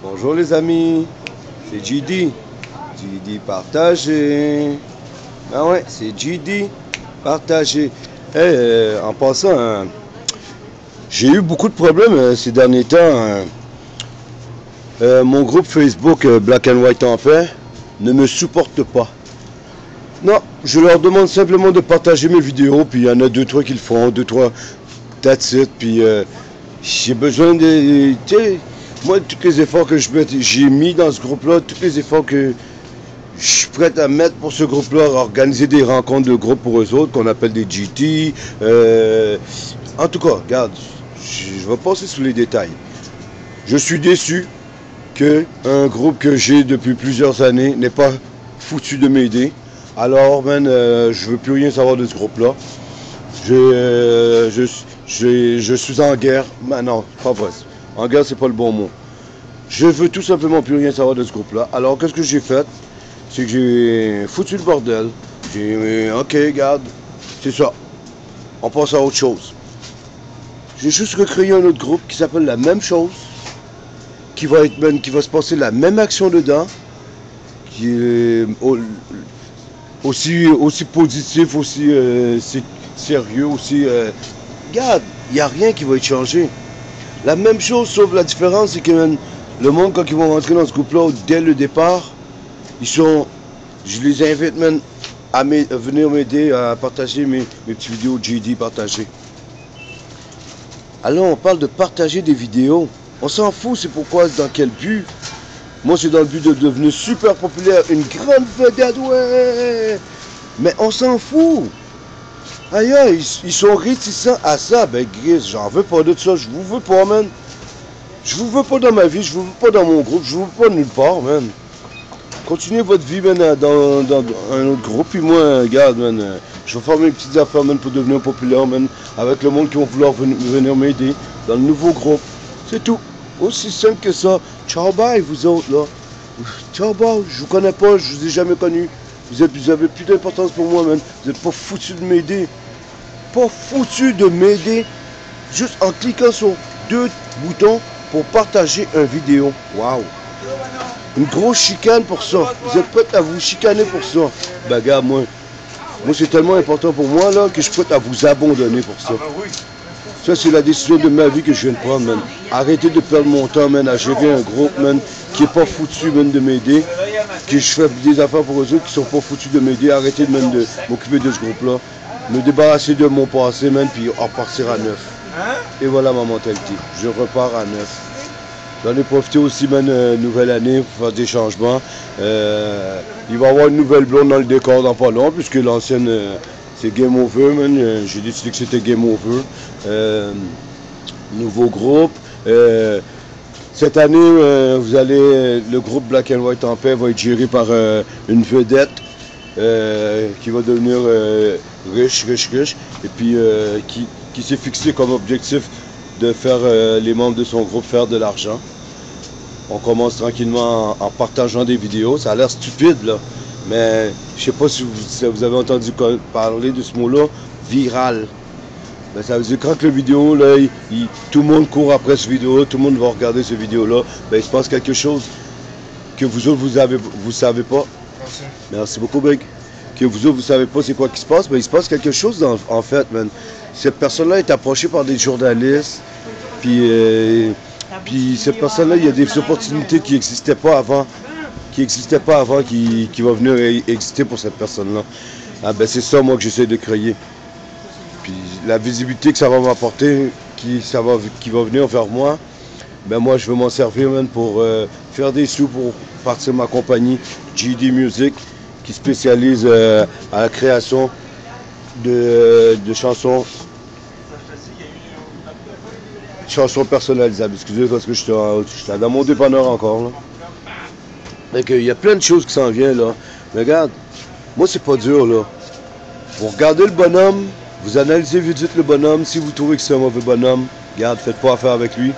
Bonjour les amis, c'est GD. GD partagé. Ah ouais, c'est GD partagé. En passant, j'ai eu beaucoup de problèmes ces derniers temps. Mon groupe Facebook Black and White en paix ne me supporte pas. Non, je leur demande simplement de partager mes vidéos, puis il y en a deux, trois qui le font, deux, trois, that's it, puis j'ai besoin de... Tu sais, moi, tous les efforts que j'ai mis dans ce groupe-là, tous les efforts que je suis prêt à mettre pour ce groupe-là, organiser des rencontres de groupe pour eux autres, qu'on appelle des GT. En tout cas, regarde, je vais passer sous les détails. Je suis déçu qu'un groupe que j'ai depuis plusieurs années n'ait pas foutu de m'aider. Alors, man, je veux plus rien savoir de ce groupe-là. Je suis en guerre. Mais non, pas vrai. En guerre, c'est pas le bon mot. Je veux tout simplement plus rien savoir de ce groupe-là. Alors, qu'est-ce que j'ai fait? C'est que j'ai foutu le bordel. J'ai dit, ok, regarde, c'est ça. On passe à autre chose. J'ai juste recréé un autre groupe qui s'appelle la même chose, qui va se passer la même action dedans, qui est aussi positif, aussi sérieux, aussi... regarde, il n'y a rien qui va être changé. La même chose, sauf la différence, c'est que le monde, quand ils vont rentrer dans ce groupe-là, dès le départ, je les invite même à venir m'aider à partager mes petites vidéos GD partagées. Alors, on parle de partager des vidéos. On s'en fout, c'est pourquoi, dans quel but. Moi, c'est dans le but de devenir super populaire, une grande vedette, ouais. Mais on s'en fout. Ailleurs, ils sont réticents à ça. Ben, Gris, j'en veux pas de ça. Je vous veux pas, man. Je vous veux pas dans ma vie. Je vous veux pas dans mon groupe. Je vous veux pas nulle part, man. Continuez votre vie, man, dans un autre groupe. Puis moi, regarde, man, je vais faire mes petites affaires, man, pour devenir populaire, man. Avec le monde qui va vouloir venir m'aider dans le nouveau groupe. C'est tout. Aussi simple que ça. Ciao, bye, vous autres, là. Ciao, bye. Je vous connais pas. Je vous ai jamais connu. Vous avez plus d'importance pour moi, man. Vous n'êtes pas foutu de m'aider. Pas foutu de m'aider. Juste en cliquant sur deux boutons pour partager une vidéo. Waouh. Une grosse chicane pour ça. Vous êtes prêts à vous chicaner pour ça. Ben, gars, moi c'est tellement important pour moi, là, que je suis prêt à vous abandonner pour ça. Ça, c'est la décision de ma vie que je viens de prendre, man. Arrêtez de perdre mon temps, man, à gérer un groupe, man, qui est pas foutu, man, de m'aider. Que je fais des affaires pour eux autres qui sont pas foutus de m'aider. Arrêtez, man, de m'occuper de ce groupe-là. Me débarrasser de mon passé, man, puis repartir à neuf. Et voilà ma mentalité. Je repars à neuf. J'en ai profité aussi, man, nouvelle année, pour faire des changements. Il va y avoir une nouvelle blonde dans le décor dans pas long, puisque l'ancienne, c'est Game Over, man. J'ai décidé que c'était Game Over. Nouveau groupe. Cette année, le groupe Black and White en paix va être géré par une vedette qui va devenir riche, et puis qui s'est fixé comme objectif de faire les membres de son groupe faire de l'argent. On commence tranquillement en partageant des vidéos. Ça a l'air stupide, là, mais je sais pas si vous avez entendu parler de ce mot-là, viral. Ben, ça veut dire que quand la vidéo, là, tout le monde court après cette vidéo, tout le monde va regarder cette vidéo-là, ben, il se passe quelque chose que vous autres, vous savez pas. Merci. Merci beaucoup, Big. Que vous autres, vous savez pas c'est quoi qui se passe, ben, il se passe quelque chose en fait, man. Cette personne-là est approchée par des journalistes, puis cette personne-là, il y a des opportunités qui n'existaient pas avant, qui vont venir exister pour cette personne-là. Ah, ben, c'est ça, moi, que j'essaie de créer. Puis la visibilité que ça va m'apporter, qui va venir vers moi, ben moi je veux m'en servir, man, pour faire des sous pour partir ma compagnie GD Music, qui spécialise à la création de chansons personnalisables. Excusez parce que je suis dans mon dépanneur encore, là. Donc il y a plein de choses qui s'en viennent, là. Mais regarde, moi c'est pas dur, là. Vous regardez le bonhomme, vous analysez vite le bonhomme. Si vous trouvez que c'est un mauvais bonhomme, regarde, faites pas affaire avec lui.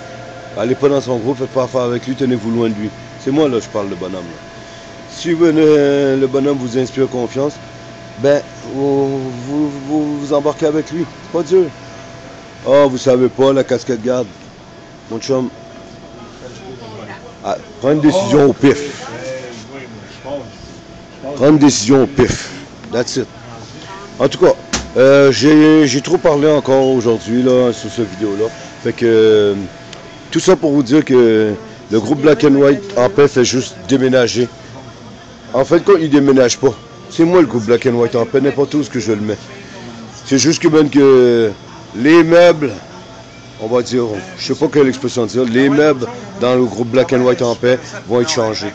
Allez pas dans son groupe, faites pas affaire avec lui, tenez-vous loin de lui. C'est moi, là, je parle de bonhomme, là. Si le bonhomme vous inspire confiance, ben, vous embarquez avec lui. C'est pas dur. Ah, vous savez pas, la casquette garde. Mon chum, Prends une décision au pif. Prends une décision au pif. That's it. En tout cas, j'ai trop parlé encore aujourd'hui là sur cette vidéo-là. Fait que tout ça pour vous dire que le groupe Black and White en paix fait juste déménager. En fait, quand il déménage pas, c'est moi le groupe Black and White en paix, n'importe où ce que je le mets. C'est juste que même que les meubles, on va dire, je sais pas quelle expression dire, les meubles dans le groupe Black and White en paix vont être changés.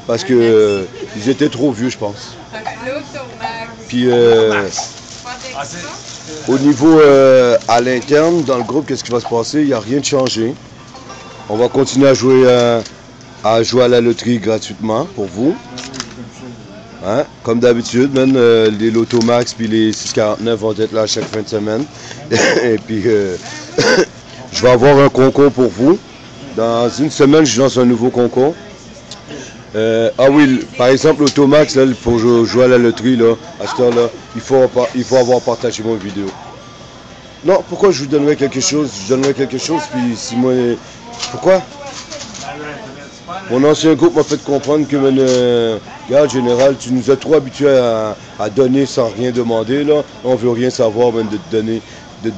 Parce que ils étaient trop vieux, je pense. Puis au niveau à l'interne, dans le groupe, qu'est-ce qui va se passer? Il n'y a rien de changé. On va continuer à jouer à la loterie gratuitement pour vous. Hein? Comme d'habitude, même les Lotomax puis les 649 vont être là chaque fin de semaine. Et puis, je vais avoir un concours pour vous. Dans une semaine, je lance un nouveau concours. Ah oui, par exemple, l'Automax, pour jouer à la loterie, là, à cette heure-là, il faut avoir partagé mon vidéo. Non, pourquoi je vous donnerais quelque chose? Je donnerais quelque chose, puis si moi... Pourquoi? Mon ancien groupe m'a fait comprendre que, regarde, général, tu nous as trop habitués à donner sans rien demander, là. On veut rien savoir, de te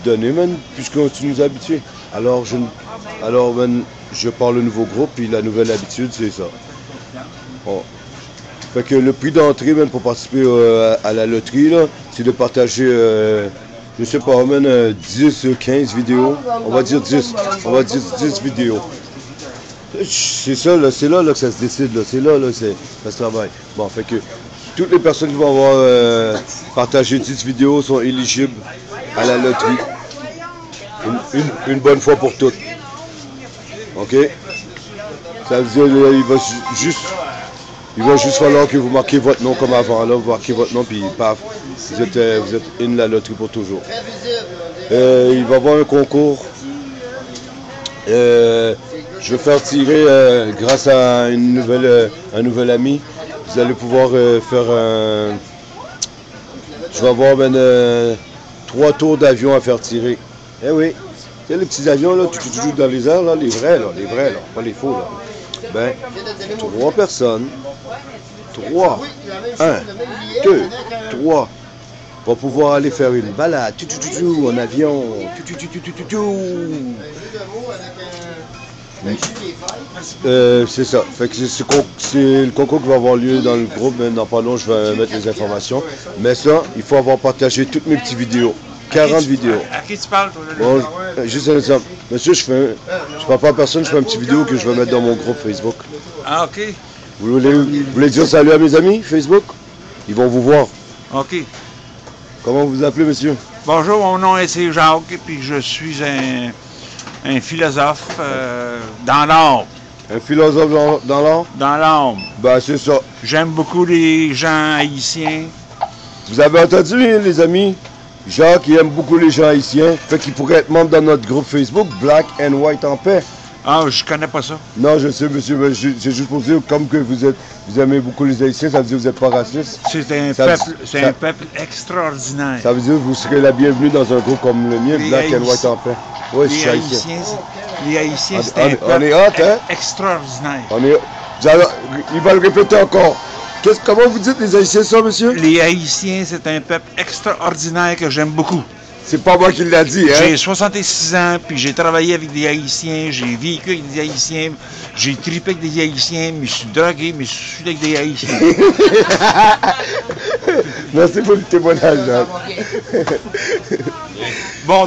donner, puisque tu nous as habitués. Alors, je parle au nouveau groupe, puis la nouvelle habitude, c'est ça. Bon. Fait que le prix d'entrée, pour participer à la loterie, là, c'est de partager, je sais pas, 10, 15 vidéos. On va dire 10. On va dire 10 vidéos. C'est ça, là, c'est là que ça se décide, là. C'est là, ça se travaille. Bon, fait que toutes les personnes qui vont avoir partagé 10 vidéos sont éligibles à la loterie. Une bonne fois pour toutes. OK? Ça veut dire il va juste falloir que vous marquez votre nom comme avant. Là, vous marquez votre nom, puis paf, vous êtes in la loterie pour toujours. Il va y avoir un concours. Je vais faire tirer, grâce à un nouvel ami, vous allez pouvoir faire un... Je vais avoir 3 tours d'avion à faire tirer. Eh oui, tu sais, les petits avions, là, toujours dans les airs, là, les vrais, là, pas les faux, là. 3 personnes, 3, 1, 2, 3, vont pouvoir aller faire une balade, en avion, c'est ça. Fait que c'est le concours qui va avoir lieu dans le groupe. Dans pas long, je vais mettre les informations. Mais ça, il faut avoir partagé toutes mes petites vidéos. 40 vidéos. À qui tu parles, toi? Bon, juste un exemple. Monsieur, je parle pas à personne, je fais une petite vidéo que je vais mettre dans mon groupe Facebook. Ah, OK. Vous voulez dire salut à mes amis Facebook? Ils vont vous voir. OK. Comment vous vous appelez, monsieur? Bonjour, mon nom est Jacques, et puis je suis un philosophe dans l'âme. Un philosophe dans l'art? Dans l'âme. Ben, c'est ça. J'aime beaucoup les gens haïtiens. Vous avez entendu, les amis? Jacques, il aime beaucoup les gens haïtiens. Fait qu'il pourrait être membre dans notre groupe Facebook, Black and White en paix. Ah, je connais pas ça. Non, je sais, monsieur, mais c'est juste pour dire, comme que vous aimez beaucoup les Haïtiens, ça veut dire que vous n'êtes pas raciste. C'est un peuple extraordinaire. Ça veut dire que vous serez la bienvenue dans un groupe comme le mien, Black and White en paix. Oui, je suis haïtien. Les Haïtiens, c'est un peuple extraordinaire. Il va le répéter encore. Comment vous dites les Haïtiens ça, monsieur? Les Haïtiens, c'est un peuple extraordinaire que j'aime beaucoup. C'est pas moi qui l'a dit, hein? J'ai 66 ans, puis j'ai travaillé avec des Haïtiens, j'ai vécu avec des Haïtiens, j'ai trippé avec des Haïtiens, mais je suis drogué, mais je suis avec des Haïtiens. Merci pour le témoignage, Jacques. Bon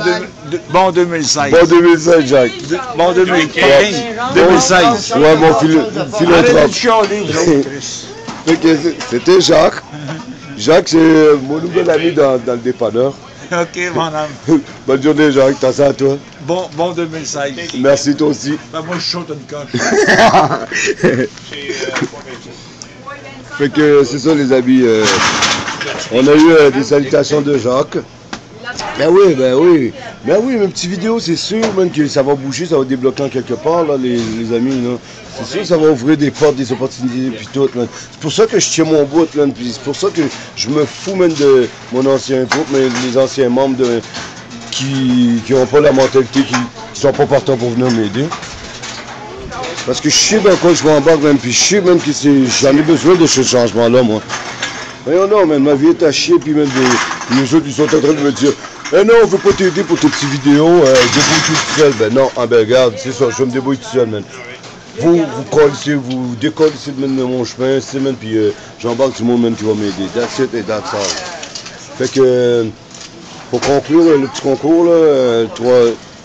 2016. Bon 2016, Jacques. Bon 2016. Ouais, mon philanthrope. C'était Jacques. Jacques, c'est mon nouvel ami dans le dépanneur. OK, mon âme. Bonne journée, Jacques. T'as ça à toi? Bon 2016. Merci, toi aussi. Ben, moi, je saute une coche. Fait que c'est ça, les amis. On a eu des salutations de Jacques. Ben oui. Ben oui, mes petites vidéos, c'est sûr, même que ça va bouger, ça va débloquer en quelque part, là, les amis, là. C'est sûr que ça va ouvrir des portes, des opportunités, puis tout, là. C'est pour ça que je tiens mon bout, là, puis c'est pour ça que je me fous même de mon ancien groupe, mais les anciens membres qui n'ont pas la mentalité, qui sont pas partants pour venir m'aider. Parce que je sais dans quoi je m'embarque, même, puis je sais même que j'en ai besoin de ce changement-là, moi. Voyons non, man, ma vie est à chier, puis même les autres, ils sont en train de me dire eh non, on veut pas t'aider pour tes petites vidéos, débrouille-toi tout seul. Ben non, ben regarde, c'est ça, je me débrouille tout seul, man. Vous décollissez de mon chemin, c'est, man, puis j'embarque du monde, man, qui va m'aider. That's it et that's all. Fait que, pour conclure le petit concours, là,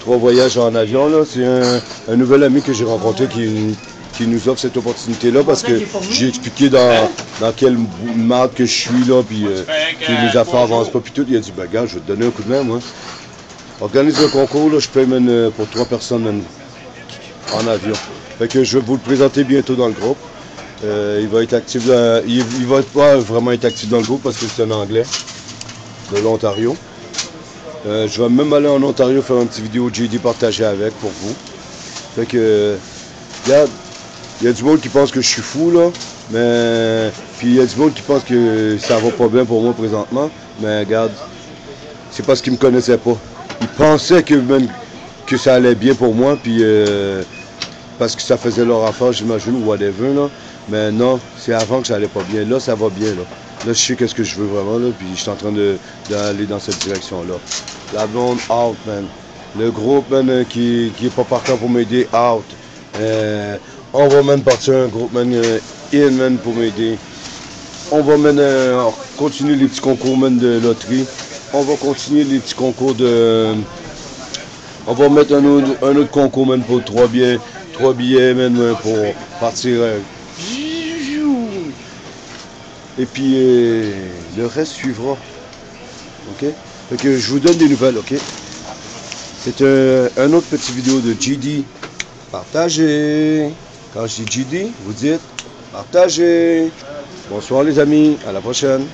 trois voyages en avion, là, c'est un nouvel ami que j'ai rencontré qui nous offre cette opportunité-là parce que j'ai expliqué dans quelle marque que je suis là, puis les affaires avancent pas, puis tout. Il a dit, ben gars, je vais te donner un coup de main, moi. Organise le concours, là, je paye même pour 3 personnes même, en avion. Fait que je vais vous le présenter bientôt dans le groupe. Il va être actif, il va pas vraiment être actif dans le groupe parce que c'est un anglais de l'Ontario. Je vais même aller en Ontario faire une petite vidéo JD partagée avec pour vous. Fait que, regarde, il y a du monde qui pense que je suis fou, là, mais puis il y a du monde qui pense que ça va pas bien pour moi présentement, mais regarde, c'est parce qu'ils me connaissaient pas. Ils pensaient que ça allait bien pour moi, puis parce que ça faisait leur affaire, j'imagine, ou whatever, là. Mais non, c'est avant que ça allait pas bien. Là, ça va bien, là. Là, je sais qu'est-ce que je veux vraiment, là, puis je suis en train d'aller dans cette direction-là. La blonde, out, man. Le groupe, man, qui est pas partant pour m'aider, out. On va même partir un groupe, man, in, man, pour m'aider. On va même continuer les petits concours, man, de loterie. On va continuer les petits concours de... On va mettre un autre concours, man, pour 3 billets, man, pour partir... Et puis, le reste suivra. OK? Fait que je vous donne des nouvelles, OK? C'est un autre petit vidéo de JD. Partagez. Quand je dis JD, vous dites partagez. Bonsoir les amis, à la prochaine.